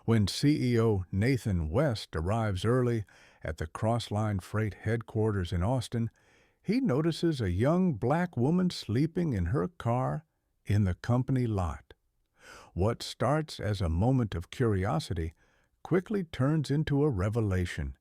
When CEO Nathan West arrives early at the Crossline Freight headquarters in Austin, he notices a young black woman sleeping in her car in the company lot. What starts as a moment of curiosity quickly turns into a revelation.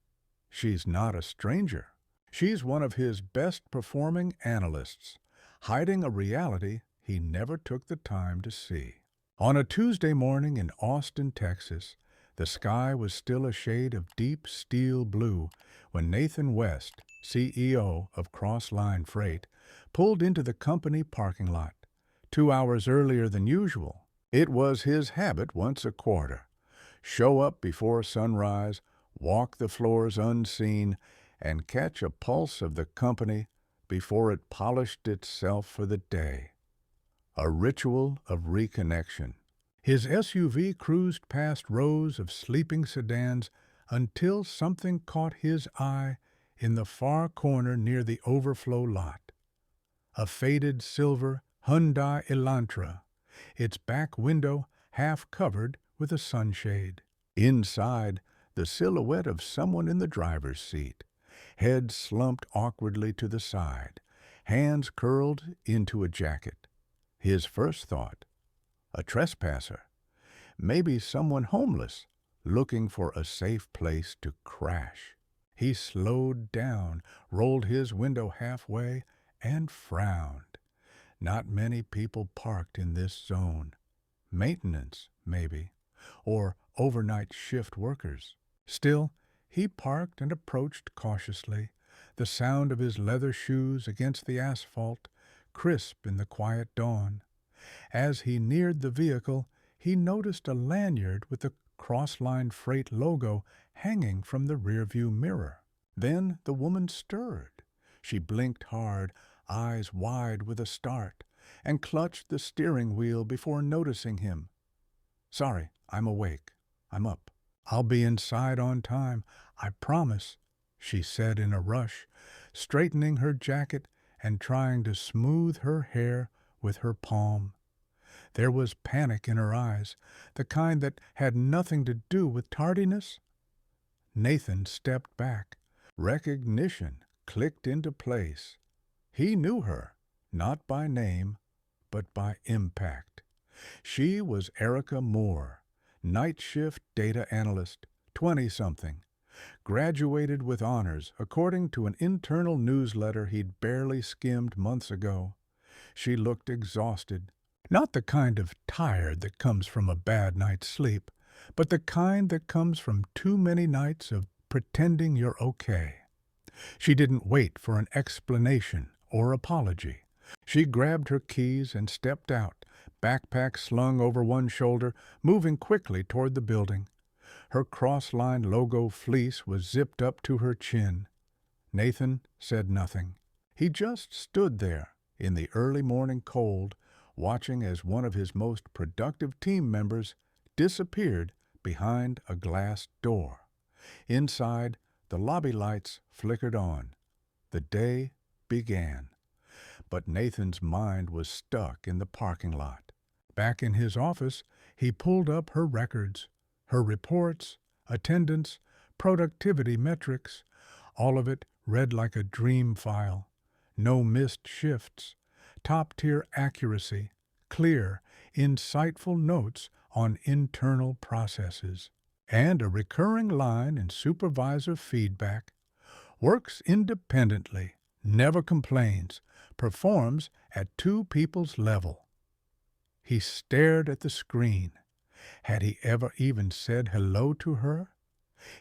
She's not a stranger. She's one of his best-performing analysts, hiding a reality he never took the time to see. On a Tuesday morning in Austin, Texas, the sky was still a shade of deep steel blue when Nathan West, CEO of Crossline Freight, pulled into the company parking lot 2 hours earlier than usual. It was his habit once a quarter. Show up before sunrise, walk the floors unseen, and catch a pulse of the company before it polished itself for the day. A ritual of reconnection. His SUV cruised past rows of sleeping sedans until something caught his eye in the far corner near the overflow lot. A faded silver Hyundai Elantra, its back window half covered with a sunshade. Inside, the silhouette of someone in the driver's seat, head slumped awkwardly to the side, hands curled into a jacket. His first thought, a trespasser, maybe someone homeless looking for a safe place to crash. He slowed down, rolled his window halfway, and frowned. Not many people parked in this zone. Maintenance, maybe, or overnight shift workers. Still, he parked and approached cautiously, the sound of his leather shoes against the asphalt, crisp in the quiet dawn. As he neared the vehicle, he noticed a lanyard with the Crossline Freight logo hanging from the rearview mirror. Then the woman stirred. She blinked hard, eyes wide with a start, and clutched the steering wheel before noticing him. "Sorry, I'm awake. I'm up. I'll be inside on time, I promise," she said in a rush, straightening her jacket and trying to smooth her hair with her palm. There was panic in her eyes, the kind that had nothing to do with tardiness. Nathan stepped back. Recognition clicked into place. He knew her, not by name, but by impact. She was Erica Moore, night shift data analyst, 20-something, graduated with honors according to an internal newsletter he'd barely skimmed months ago. She looked exhausted, not the kind of tired that comes from a bad night's sleep, but the kind that comes from too many nights of pretending you're okay. She didn't wait for an explanation or apology. She grabbed her keys and stepped out, backpack slung over one shoulder, moving quickly toward the building. Her Crossline logo fleece was zipped up to her chin. Nathan said nothing. He just stood there in the early morning cold, watching as one of his most productive team members disappeared behind a glass door. Inside, the lobby lights flickered on. The day began. But Nathan's mind was stuck in the parking lot. Back in his office, he pulled up her records, her reports, attendance, productivity metrics, all of it read like a dream file. No missed shifts, top-tier accuracy, clear, insightful notes on internal processes, and a recurring line in supervisor feedback. Works independently, never complains, performs at two people's level. He stared at the screen. Had he ever even said hello to her?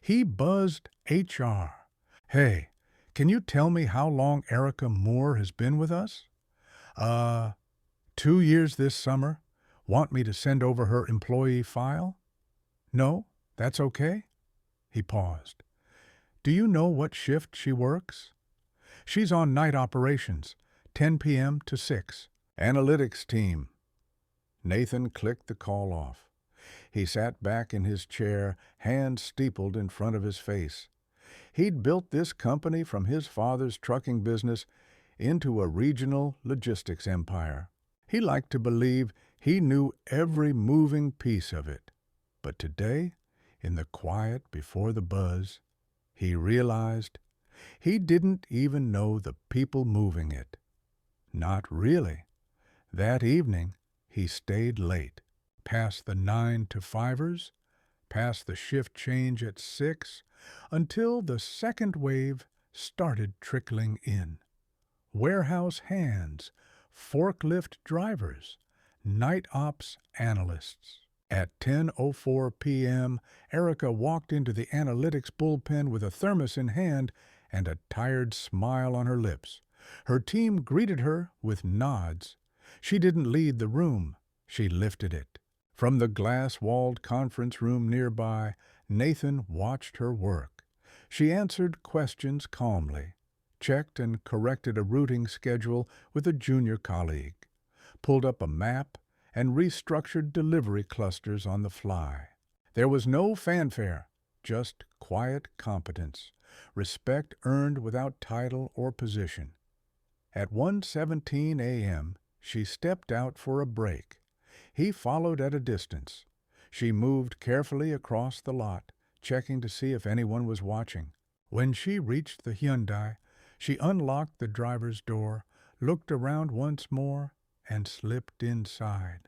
He buzzed HR. "Hey, can you tell me how long Erica Moore has been with us?" 2 years this summer. Want me to send over her employee file?" "No, that's okay." He paused. "Do you know what shift she works?" "She's on night operations, 10 p.m. to 6. Analytics team." Nathan clicked the call off. He sat back in his chair, hands steepled in front of his face. He'd built this company from his father's trucking business into a regional logistics empire. He liked to believe he knew every moving piece of it. But today, In the quiet before the buzz, he realized he didn't even know the people moving it. Not really. That evening, he stayed late, past the 9 to 5ers, past the shift change at 6, until the second wave started trickling in. Warehouse hands, forklift drivers, night ops analysts. At 10:04 p.m., Erica walked into the analytics bullpen with a thermos in hand and a tired smile on her lips. Her team greeted her with nods. She didn't lead the room, she lifted it. From the glass-walled conference room nearby, Nathan watched her work. She answered questions calmly, checked and corrected a routing schedule with a junior colleague, pulled up a map, and restructured delivery clusters on the fly. There was no fanfare, just quiet competence, respect earned without title or position. At 1:17 a.m., she stepped out for a break. He followed at a distance. She moved carefully across the lot, checking to see if anyone was watching. When she reached the Hyundai, she unlocked the driver's door, looked around once more, and slipped inside.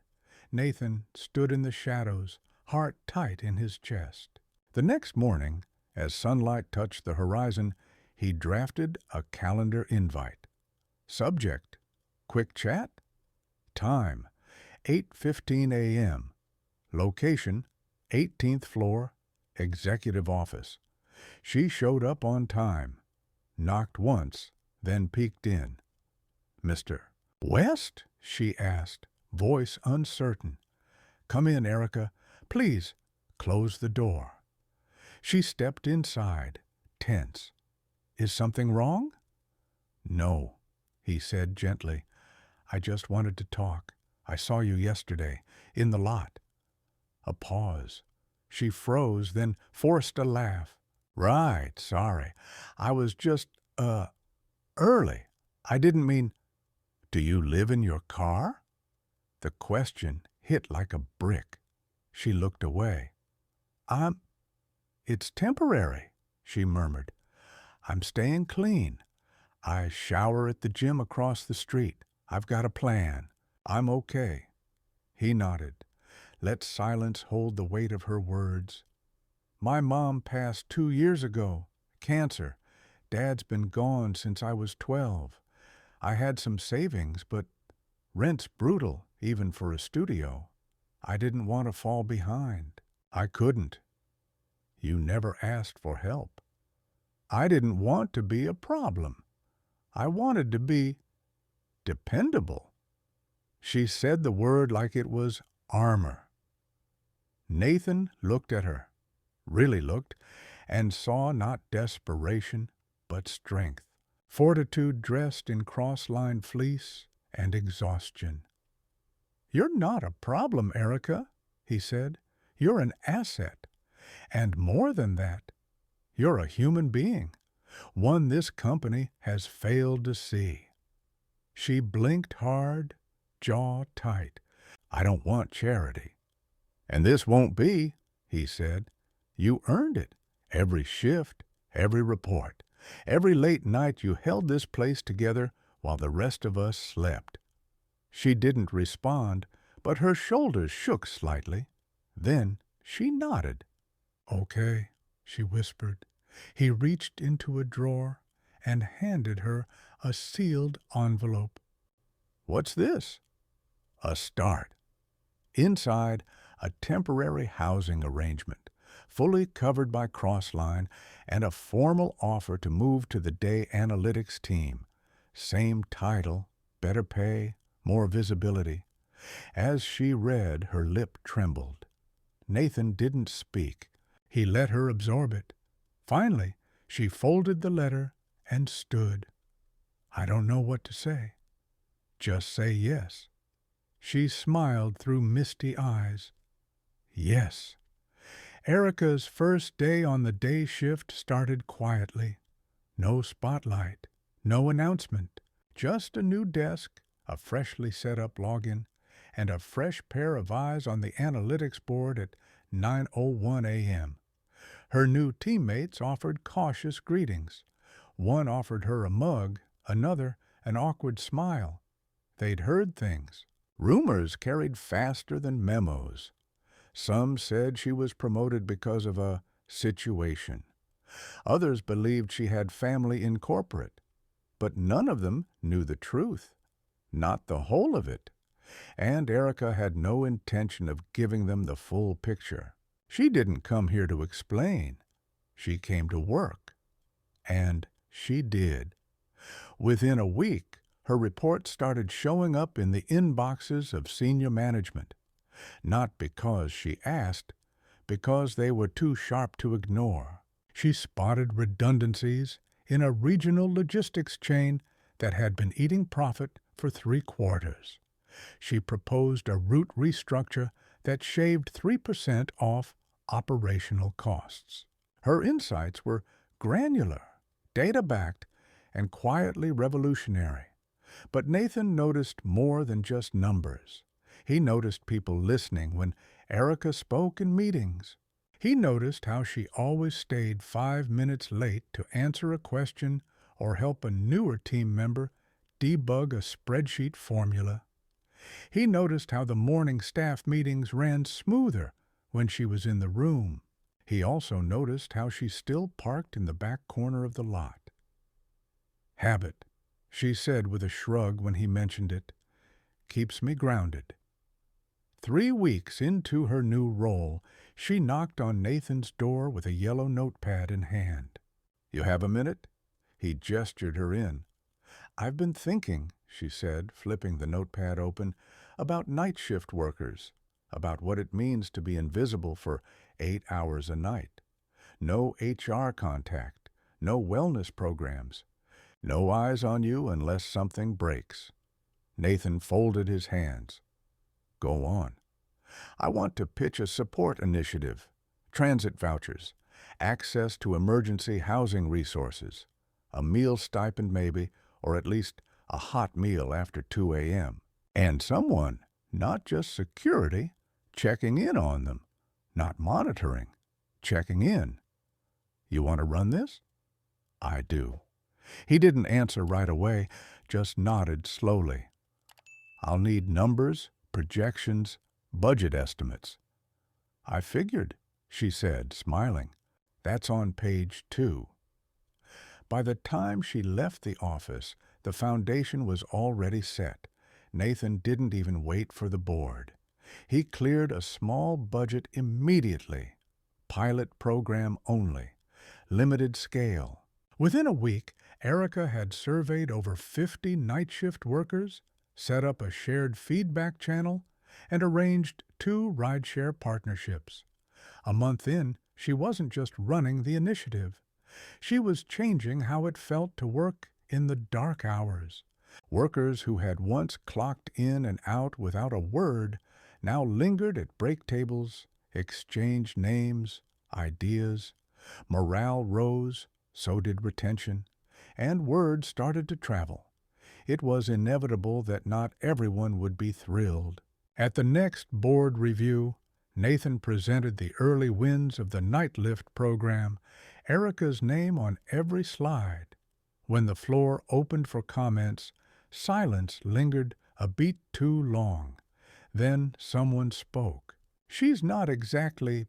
Nathan stood in the shadows, heart tight in his chest. The next morning, as sunlight touched the horizon, he drafted a calendar invite. Subject: quick chat. Time: 8:15 a.m. Location: 18th floor, executive office. She showed up on time, knocked once, then peeked in. "Mr. West?" she asked, voice uncertain. "Come in, Erica. Please, close the door." She stepped inside, tense. "Is something wrong?" "No," he said gently. "I just wanted to talk. I saw you yesterday, in the lot." A pause. She froze, then forced a laugh. "Right, sorry. I was just, early. I didn't mean—" "Do you live in your car?" The question hit like a brick. She looked away. It's temporary," she murmured. "I'm staying clean. I shower at the gym across the street. I've got a plan. I'm okay." He nodded. Let silence hold the weight of her words. "My mom passed 2 years ago. Cancer. Dad's been gone since I was 12. I had some savings, but rent's brutal, even for a studio. I didn't want to fall behind. I couldn't." "You never asked for help." "I didn't want to be a problem. I wanted to be dependable." She said the word like it was armor. Nathan looked at her, really looked, and saw not desperation, but strength, fortitude dressed in cross-lined fleece and exhaustion. "You're not a problem, Erica," he said. "You're an asset. And more than that, you're a human being, one this company has failed to see." She blinked hard, jaw tight. "I don't want charity." "And this won't be," he said. "You earned it. Every shift, every report, every late night you held this place together while the rest of us slept." She didn't respond, but her shoulders shook slightly. Then she nodded. "Okay," she whispered. He reached into a drawer and handed her a sealed envelope. "What's this?" "A start." Inside, a temporary housing arrangement, fully covered by Crossline, and a formal offer to move to the day analytics team. Same title, better pay, more visibility. As she read, her lip trembled. Nathan didn't speak. He let her absorb it. Finally, she folded the letter and stood. "I don't know what to say." "Just say yes." She smiled through misty eyes. "Yes." Erica's first day on the day shift started quietly. No spotlight, no announcement, just a new desk, a freshly set up login, and a fresh pair of eyes on the analytics board at 9:01 a.m. Her new teammates offered cautious greetings. One offered her a mug, another an awkward smile. They'd heard things. Rumors carried faster than memos. Some said she was promoted because of a situation. Others believed she had family in corporate. But none of them knew the truth, not the whole of it. And Erica had no intention of giving them the full picture. She didn't come here to explain. She came to work. And she did. Within a week, her reports started showing up in the inboxes of senior management. Not because she asked, because they were too sharp to ignore. She spotted redundancies in a regional logistics chain that had been eating profit for 3 quarters. She proposed a route restructure that shaved 3% off operational costs. Her insights were granular, data-backed, and quietly revolutionary. But Nathan noticed more than just numbers. He noticed people listening when Erica spoke in meetings. He noticed how she always stayed 5 minutes late to answer a question or help a newer team member debug a spreadsheet formula. He noticed how the morning staff meetings ran smoother when she was in the room. He also noticed how she still parked in the back corner of the lot. "Habit," she said with a shrug when he mentioned it, "keeps me grounded." 3 weeks into her new role, she knocked on Nathan's door with a yellow notepad in hand. "You have a minute?" He gestured her in. "I've been thinking," she said, flipping the notepad open, "about night shift workers, about what it means to be invisible for 8 hours a night. No HR contact, no wellness programs, no eyes on you unless something breaks." Nathan folded his hands. "Go on." "I want to pitch a support initiative, transit vouchers, access to emergency housing resources, a meal stipend maybe, or at least a hot meal after 2 a.m. And someone, not just security, checking in on them, not monitoring, checking in. You want to run this?" "I do." He didn't answer right away, just nodded slowly. "I'll need numbers, projections, budget estimates." "I figured," she said, smiling. "That's on page 2. By the time she left the office, the foundation was already set. Nathan didn't even wait for the board. He cleared a small budget immediately. Pilot program only. Limited scale. Within a week, Erica had surveyed over 50 night shift workers, set up a shared feedback channel, and arranged 2 rideshare partnerships. A month in, she wasn't just running the initiative. She was changing how it felt to work in the dark hours. Workers who had once clocked in and out without a word now lingered at break tables, exchanged names, ideas. Morale rose, so did retention, and word started to travel. It was inevitable that not everyone would be thrilled. At the next board review, Nathan presented the early wins of the night lift program, Erica's name on every slide. When the floor opened for comments, silence lingered a beat too long. Then someone spoke. "She's not exactly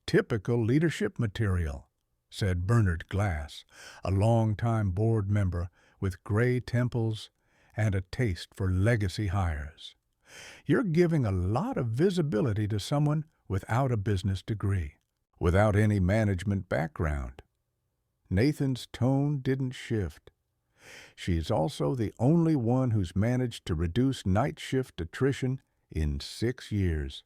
typical leadership material," said Bernard Glass, a longtime board member with gray temples and a taste for legacy hires. "You're giving a lot of visibility to someone without a business degree, without any management background." Nathan's tone didn't shift. "She's also the only one who's managed to reduce night shift attrition in 6 years.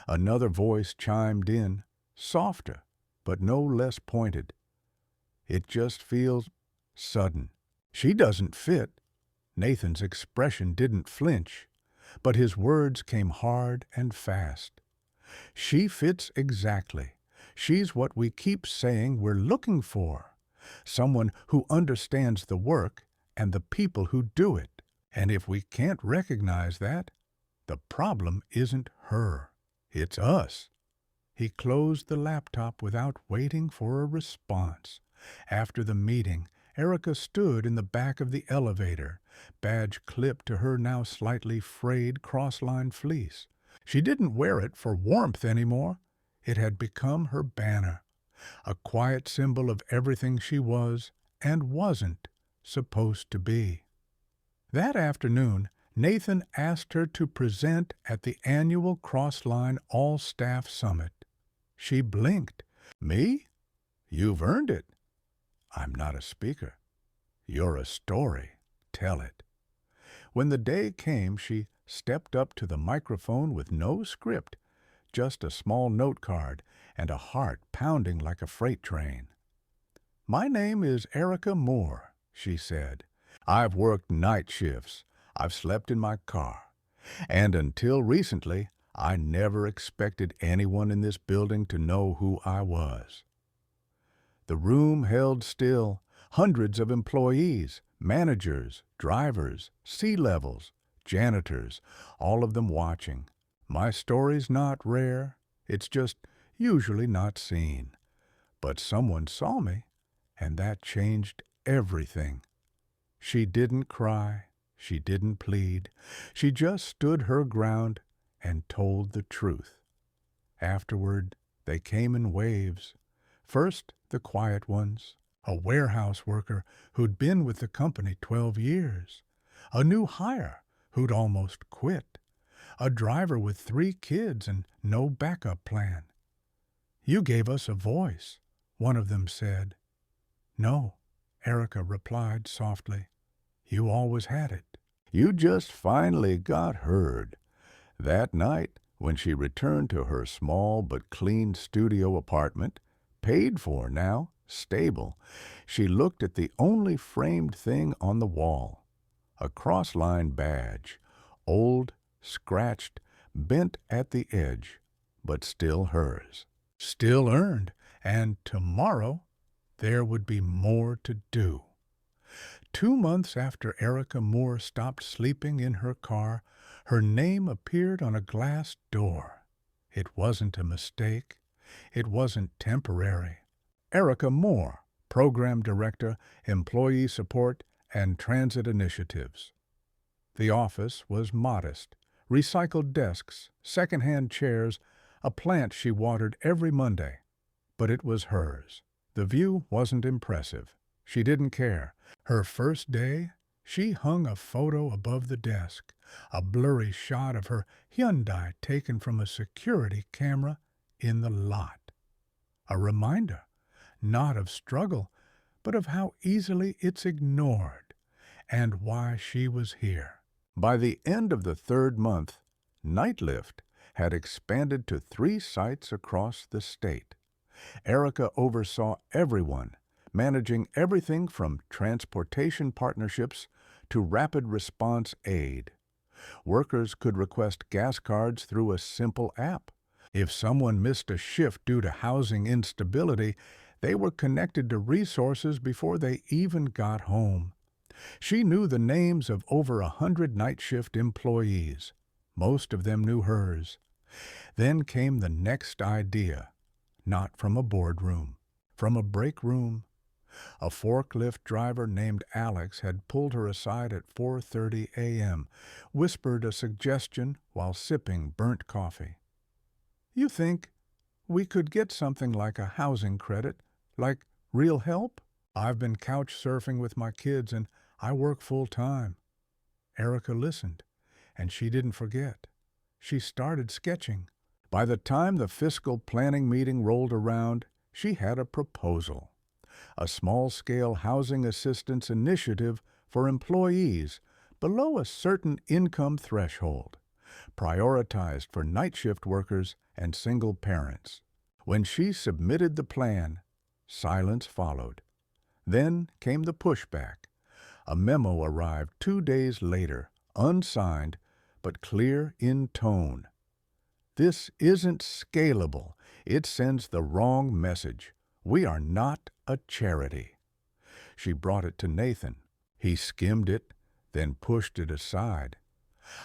Another voice chimed in, softer, but no less pointed. "It just feels sudden." "She doesn't fit." Nathan's expression didn't flinch, but his words came hard and fast. "She fits exactly. She's what we keep saying we're looking for. Someone who understands the work and the people who do it. And if we can't recognize that, the problem isn't her. It's us." He closed the laptop without waiting for a response. After the meeting, Erica stood in the back of the elevator, badge clipped to her now slightly frayed cross-lined fleece. She didn't wear it for warmth anymore. It had become her banner, a quiet symbol of everything she was and wasn't supposed to be. That afternoon, Nathan asked her to present at the annual Crossline All-Staff Summit. She blinked. "Me? You've earned it." "I'm not a speaker. You're a story. Tell it." When the day came, she stepped up to the microphone with no script, just a small note card and a heart pounding like a freight train. "My name is Erica Moore," she said. "I've worked night shifts. I've slept in my car. And until recently, I never expected anyone in this building to know who I was." The room held still. Hundreds of employees, managers, drivers, C-levels, janitors, all of them watching. My story's not rare. It's just usually not seen. But someone saw me, and that changed everything. She didn't cry. She didn't plead. She just stood her ground and told the truth. Afterward, they came in waves. First, the quiet ones, a warehouse worker who'd been with the company 12 years, a new hire who'd almost quit, a driver with 3 kids and no backup plan. "You gave us a voice," one of them said. "No," Erica replied softly. "You always had it. You just finally got heard." That night, when she returned to her small but clean studio apartment, paid for now, stable, she looked at the only framed thing on the wall, a cross-line badge, old, scratched, bent at the edge, but still hers. Still earned, and tomorrow there would be more to do. 2 months after Erica Moore stopped sleeping in her car, her name appeared on a glass door. It wasn't a mistake. It wasn't temporary. Erica Moore, Program Director, Employee Support and Transit Initiatives. The office was modest. Recycled desks, second-hand chairs, a plant she watered every Monday. But it was hers. The view wasn't impressive. She didn't care. Her first day, she hung a photo above the desk, a blurry shot of her Hyundai taken from a security camera in the lot. A reminder, not of struggle, but of how easily it's ignored, and why she was here. By the end of the 3rd month, Nightlift had expanded to 3 sites across the state. Erica oversaw everyone, managing everything from transportation partnerships to rapid response aid. Workers could request gas cards through a simple app. If someone missed a shift due to housing instability, they were connected to resources before they even got home. She knew the names of over 100 night shift employees. Most of them knew hers. Then came the next idea, not from a boardroom, from a break room. A forklift driver named Alex had pulled her aside at 4:30 a.m., whispered a suggestion while sipping burnt coffee. "You think we could get something like a housing credit, like real help? I've been couch surfing with my kids and I work full-time." Erica listened, and she didn't forget. She started sketching. By the time the fiscal planning meeting rolled around, she had a proposal. A small-scale housing assistance initiative for employees below a certain income threshold, prioritized for night shift workers and single parents. When she submitted the plan, silence followed. Then came the pushback. A memo arrived 2 days later, unsigned, but clear in tone. "This isn't scalable. It sends the wrong message. We are not a charity." She brought it to Nathan. He skimmed it, then pushed it aside.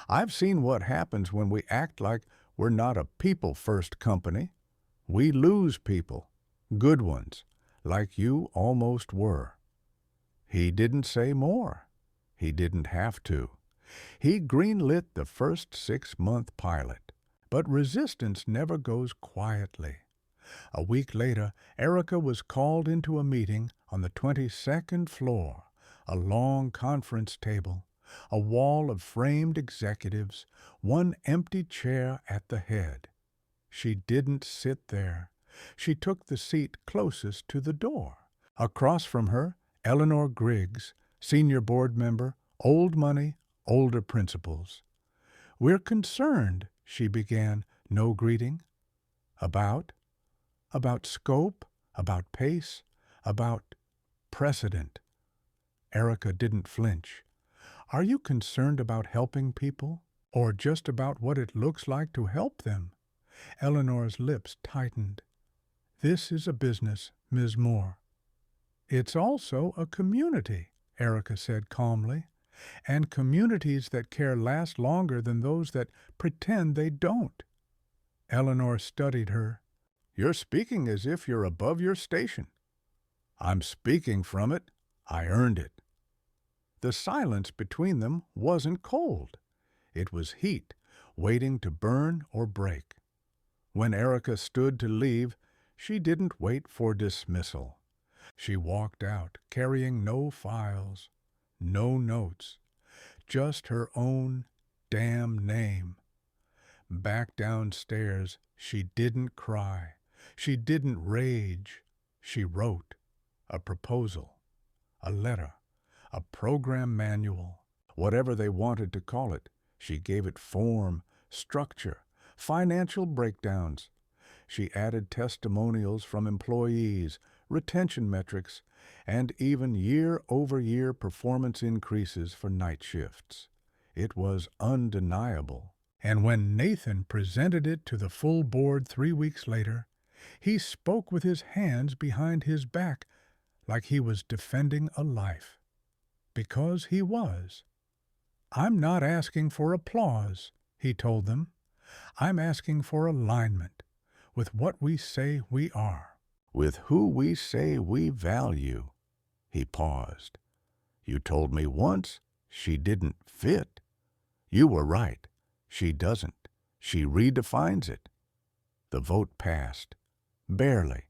"I've seen what happens when we act like we're not a people-first company. We lose people, good ones, like you almost were." He didn't say more. He didn't have to. He greenlit the first 6-month pilot. But resistance never goes quietly. A week later, Erica was called into a meeting on the 22nd floor, a long conference table, a wall of framed executives, one empty chair at the head. She didn't sit there. She took the seat closest to the door. Across from her, Eleanor Griggs, senior board member, old money, older principals. "We're concerned," she began, no greeting. About? About scope, about pace, about precedent. Erica didn't flinch. "Are you concerned about helping people, or just about what it looks like to help them?" Eleanor's lips tightened. "This is a business, Ms. Moore." "It's also a community," Erica said calmly, "and communities that care last longer than those that pretend they don't." Eleanor studied her. "You're speaking as if you're above your station." "I'm speaking from it. I earned it." The silence between them wasn't cold. It was heat, waiting to burn or break. When Erica stood to leave, she didn't wait for dismissal. She walked out, carrying no files, no notes, just her own damn name. Back downstairs, she didn't cry. She didn't rage. She wrote a proposal, a letter, a program manual, whatever they wanted to call it. She gave it form, structure, financial breakdowns. She added testimonials from employees, retention metrics, and even year-over-year performance increases for night shifts. It was undeniable. And when Nathan presented it to the full board 3 weeks later, he spoke with his hands behind his back like he was defending a life. Because he was. "I'm not asking for applause," he told them. "I'm asking for alignment with what we say we are, with who we say we value." He paused. "You told me once she didn't fit. You were right. She doesn't. She redefines it." The vote passed. Barely.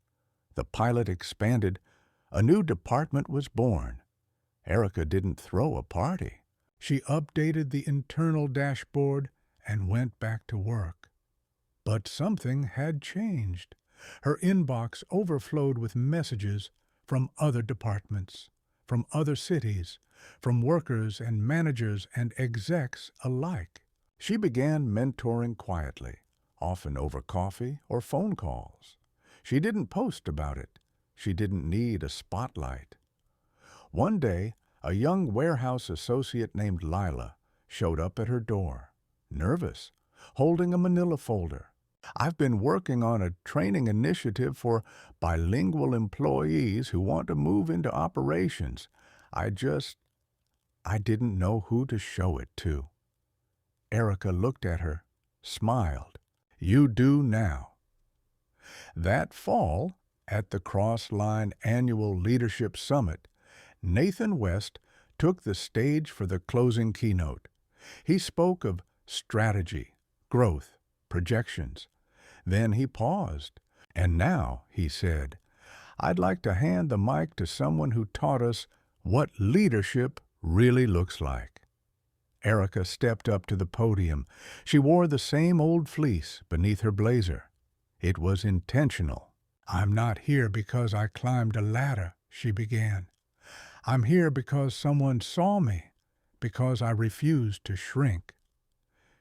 The pilot expanded. A new department was born. Erica didn't throw a party. She updated the internal dashboard and went back to work. But something had changed. Her inbox overflowed with messages from other departments, from other cities, from workers and managers and execs alike. She began mentoring quietly, often over coffee or phone calls. She didn't post about it. She didn't need a spotlight. One day, a young warehouse associate named Lila showed up at her door, nervous, holding a manila folder. "I've been working on a training initiative for bilingual employees who want to move into operations. I didn't know who to show it to." Erica looked at her, smiled. "You do now." That fall, at the Crossline Annual Leadership Summit, Nathan West took the stage for the closing keynote. He spoke of strategy, growth, projections. Then he paused. "And now," he said, "I'd like to hand the mic to someone who taught us what leadership really looks like." Erica stepped up to the podium. She wore the same old fleece beneath her blazer. It was intentional. "I'm not here because I climbed a ladder," she began. "I'm here because someone saw me, because I refused to shrink."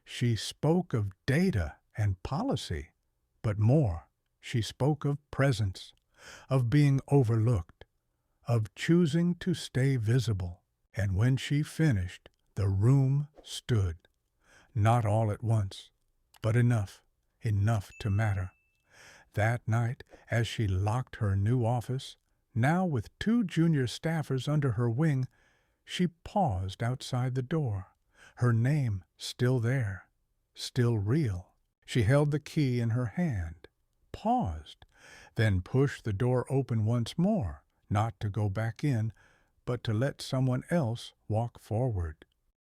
She spoke of data and policy, but more, she spoke of presence, of being overlooked, of choosing to stay visible. And when she finished, the room stood, not all at once, but enough to matter. That night, as she locked her new office, now with 2 junior staffers under her wing, she paused outside the door, her name still there, still real. She held the key in her hand. paused, then pushed the door open once more, not to go back in, but to let someone else walk forward.